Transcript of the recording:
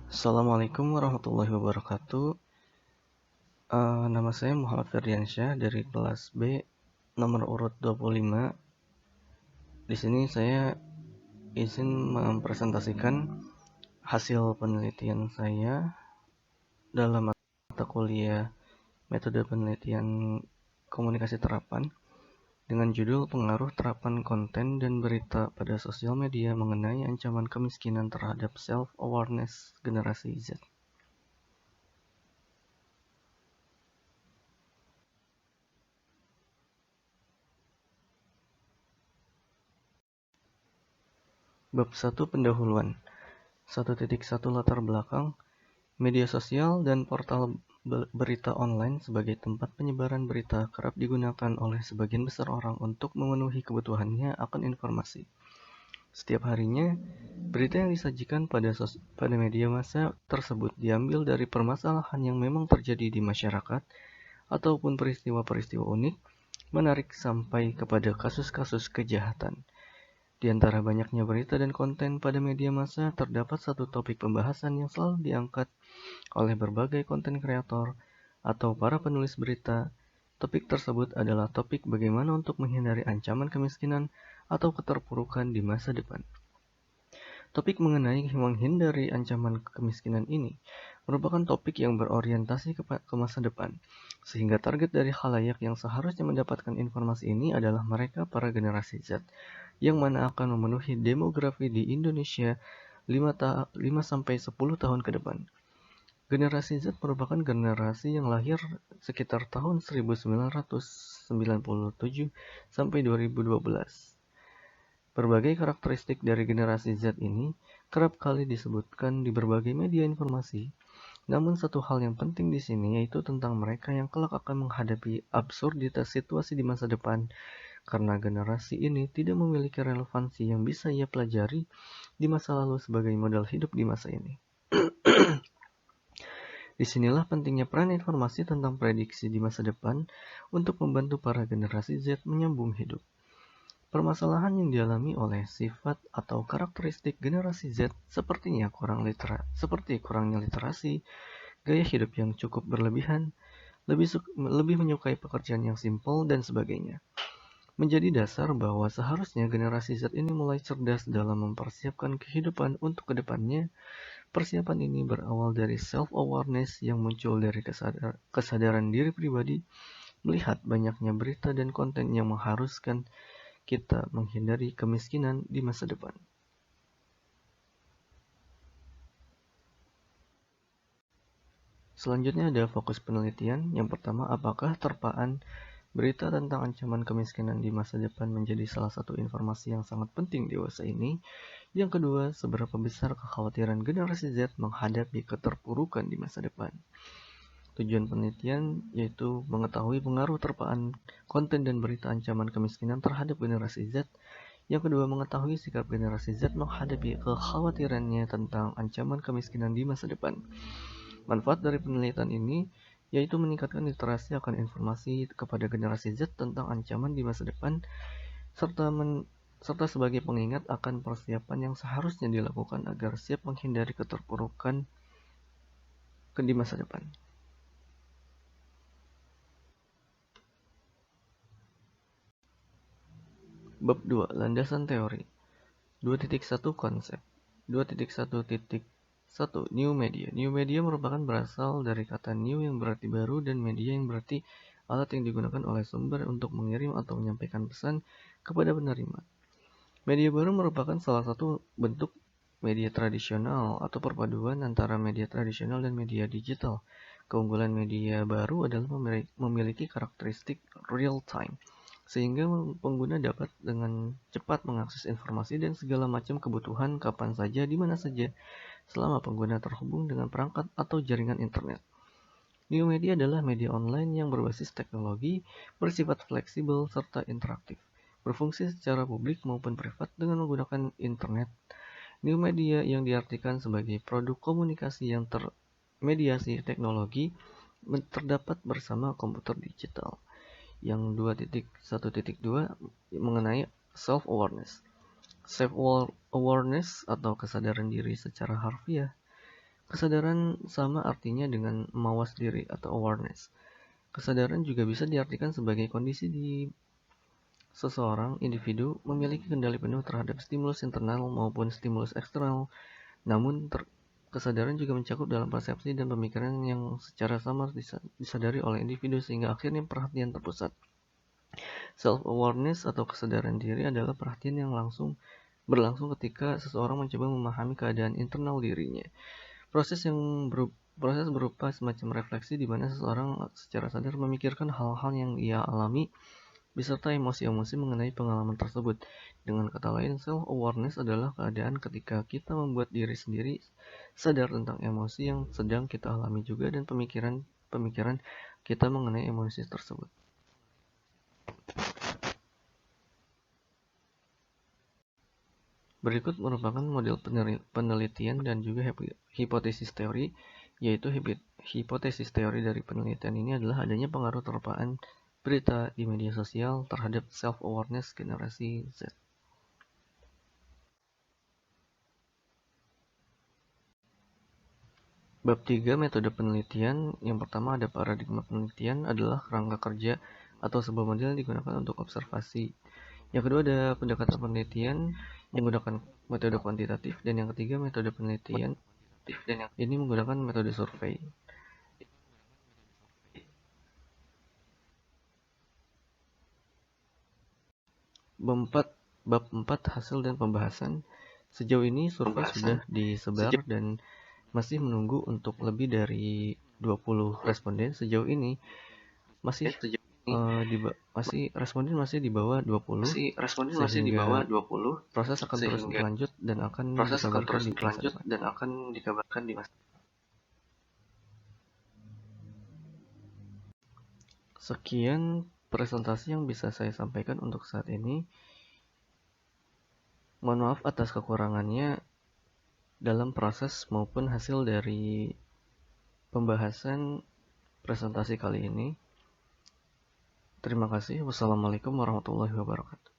Assalamualaikum warahmatullahi wabarakatuh. Nama saya Muhammad Ferdiansyah dari kelas B nomor urut 25. Di sini saya izin mempresentasikan hasil penelitian saya dalam mata kuliah metode penelitian komunikasi terapan dengan judul Pengaruh Terapan Konten dan Berita pada Sosial Media Mengenai Ancaman Kemiskinan Terhadap Self-Awareness Generasi Z. Bab 1 Pendahuluan 1.1 Latar belakang media sosial dan portal berita online sebagai tempat penyebaran berita kerap digunakan oleh sebagian besar orang untuk memenuhi kebutuhannya akan informasi. Setiap harinya, berita yang disajikan pada media massa tersebut diambil dari permasalahan yang memang terjadi di masyarakat ataupun peristiwa-peristiwa unik, menarik sampai kepada kasus-kasus kejahatan. Di antara banyaknya berita dan konten pada media massa, terdapat satu topik pembahasan yang selalu diangkat oleh berbagai konten kreator atau para penulis berita. Topik tersebut adalah topik bagaimana untuk menghindari ancaman kemiskinan atau keterpurukan di masa depan. Topik mengenai menghindari ancaman kemiskinan ini merupakan topik yang berorientasi ke masa depan, sehingga target dari khalayak yang seharusnya mendapatkan informasi ini adalah mereka para generasi Z, yang mana akan memenuhi demografi di Indonesia 5-10 tahun ke depan. Generasi Z merupakan generasi yang lahir sekitar tahun 1997 sampai 2012. Berbagai karakteristik dari generasi Z ini kerap kali disebutkan di berbagai media informasi. Namun satu hal yang penting di sini yaitu tentang mereka yang kelak akan menghadapi absurditas situasi di masa depan, karena generasi ini tidak memiliki relevansi yang bisa ia pelajari di masa lalu sebagai modal hidup di masa ini. Disinilah pentingnya peran informasi tentang prediksi di masa depan untuk membantu para generasi Z menyambung hidup. Permasalahan yang dialami oleh sifat atau karakteristik generasi Z sepertinya kurangnya literasi, gaya hidup yang cukup berlebihan, lebih menyukai pekerjaan yang simpel, dan sebagainya. Menjadi dasar bahwa seharusnya generasi Z ini mulai cerdas dalam mempersiapkan kehidupan untuk kedepannya. Persiapan ini berawal dari self-awareness yang muncul dari kesadaran diri pribadi, melihat banyaknya berita dan konten yang mengharuskan kita menghindari kemiskinan di masa depan. Selanjutnya ada fokus penelitian. Yang pertama, apakah terpaan berita tentang ancaman kemiskinan di masa depan menjadi salah satu informasi yang sangat penting dewasa ini? Yang kedua, seberapa besar kekhawatiran generasi Z menghadapi keterpurukan di masa depan? Tujuan penelitian yaitu mengetahui pengaruh terpaan konten dan berita ancaman kemiskinan terhadap generasi Z. Yang kedua, mengetahui sikap generasi Z menghadapi kekhawatirannya tentang ancaman kemiskinan di masa depan. Manfaat dari penelitian ini yaitu meningkatkan literasi akan informasi kepada generasi Z tentang ancaman di masa depan, serta sebagai pengingat akan persiapan yang seharusnya dilakukan agar siap menghindari keterpurukan di masa depan. Bab 2. Landasan teori. 2.1 Konsep. 2.1.1 New Media. New media merupakan berasal dari kata new yang berarti baru dan media yang berarti alat yang digunakan oleh sumber untuk mengirim atau menyampaikan pesan kepada penerima. Media baru merupakan salah satu bentuk media tradisional atau perpaduan antara media tradisional dan media digital. Keunggulan media baru adalah memiliki karakteristik real time, sehingga pengguna dapat dengan cepat mengakses informasi dan segala macam kebutuhan kapan saja, di mana saja, selama pengguna terhubung dengan perangkat atau jaringan internet. New media adalah media online yang berbasis teknologi, bersifat fleksibel, serta interaktif, berfungsi secara publik maupun privat dengan menggunakan internet. New media yang diartikan sebagai produk komunikasi yang termediasi teknologi terdapat bersama komputer digital. Yang 2.1.2 mengenai self-awareness. Self-awareness atau kesadaran diri secara harfiah Kesadaran sama artinya dengan mawas diri atau awareness. Kesadaran juga bisa diartikan sebagai kondisi di seseorang individu memiliki kendali penuh terhadap stimulus internal maupun stimulus eksternal. Namun, kesadaran juga mencakup dalam persepsi dan pemikiran yang secara samar disadari oleh individu sehingga akhirnya perhatian terpusat. Self-awareness atau kesadaran diri adalah perhatian yang berlangsung ketika seseorang mencoba memahami keadaan internal dirinya. Proses berupa semacam refleksi di mana seseorang secara sadar memikirkan hal-hal yang ia alami beserta emosi-emosi mengenai pengalaman tersebut. Dengan kata lain, self-awareness adalah keadaan ketika kita membuat diri sendiri sadar tentang emosi yang sedang kita alami juga dan pemikiran kita mengenai emosi tersebut. Berikut merupakan model penelitian dan juga hipotesis teori, yaitu hipotesis teori dari penelitian ini adalah adanya pengaruh terpaan berita di media sosial terhadap self-awareness generasi Z. Bab 3 metode penelitian. Yang pertama ada paradigma penelitian adalah kerangka kerja atau sebuah model yang digunakan untuk observasi. Yang kedua ada pendekatan penelitian menggunakan metode kuantitatif, dan yang ketiga metode penelitian ini menggunakan metode survei. Bab 4 hasil dan pembahasan. Sejauh ini survei sudah disebar dan masih menunggu untuk lebih dari 20 responden. Sejauh ini responden masih di bawah 20. Sehingga proses akan terus berlanjut dan akan dikabarkan di masa. Sekian presentasi yang bisa saya sampaikan untuk saat ini. Mohon maaf atas kekurangannya dalam proses maupun hasil dari pembahasan presentasi kali ini. Terima kasih. Wassalamualaikum warahmatullahi wabarakatuh.